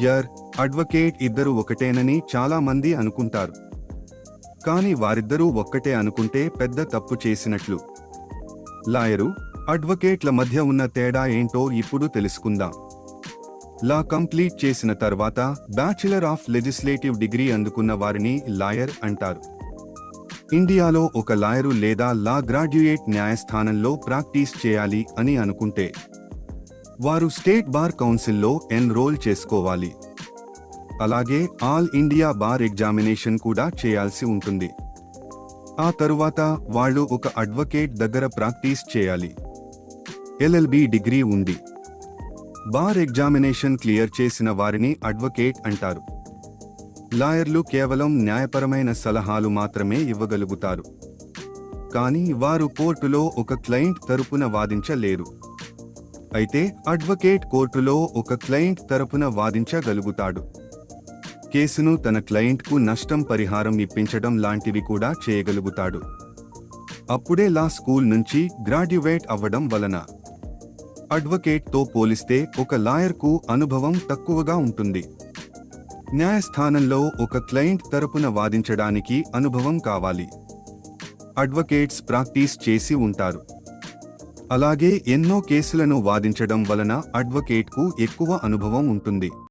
Your, advocate ఇద్దరు ఒకటేనని చాలా మంది అనుకుంటారు. కానీ వారిద్దరూ ఒక్కటే అనుకుంటే పెద్ద తప్పు చేసినట్లు. లాయరు, అడ్వకేట్ల మధ్య ఉన్న తేడా ఏంటో ఇప్పుడు తెలుసుకుందాం. లా కంప్లీట్ చేసిన తర్వాత బ్యాచిలర్ ఆఫ్ లెజిస్లేటివ్ డిగ్రీ అందుకున్న వారిని లాయర్ అంటారు. ఇండియాలో ఒక లాయరు లేదా లా గ్రాడ్యుయేట్ న్యాయస్థానంలో ప్రాక్టీస్ చేయాలి అని అనుకుంటే వారు స్టేట్ బార్ కౌన్సిల్లో ఎన్రోల్ చేసుకోవాలి. అలాగే ఆల్ ఇండియా బార్ ఎగ్జామినేషన్ కూడా చేయాల్సి ఉంటుంది. ఆ తరువాత వాళ్ళు ఒక అడ్వకేట్ దగ్గర ప్రాక్టీస్ చేయాలి. ఎల్ఎల్బి డిగ్రీ ఉంది. బార్ ఎగ్జామినేషన్ క్లియర్ చేసిన వారిని అడ్వకేట్ అంటారు. లాయర్లు కేవలం న్యాయపరమైన సలహాలు మాత్రమే ఇవ్వగలుగుతారు. కానీ వారు కోర్టులో ఒక క్లయింట్ తరపున వాదించలేరు. అయితే అడ్వకేట్ కోర్టులో ఒక క్లయింట్ తరపున వాదించగలుగుతాడు. కేసును తన క్లయింట్కు నష్టం పరిహారం ఇప్పించడం లాంటివి కూడా చేయగలుగుతాడు. అప్పుడే లా స్కూల్ నుంచి గ్రాడ్యుయేట్ అవ్వడం వలన అడ్వకేట్తో పోలిస్తే ఒక లాయర్కు అనుభవం తక్కువగా ఉంటుంది. న్యాయస్థానంలో ఒక క్లయింట్ తరపున వాదించడానికి అనుభవం కావాలి. అడ్వకేట్స్ ప్రాక్టీస్ చేసి ఉంటారు. అలాగే ఎన్నో కేసులను వాదించడం వలన అడ్వకేట్కు ఎక్కువ అనుభవం ఉంటుంది.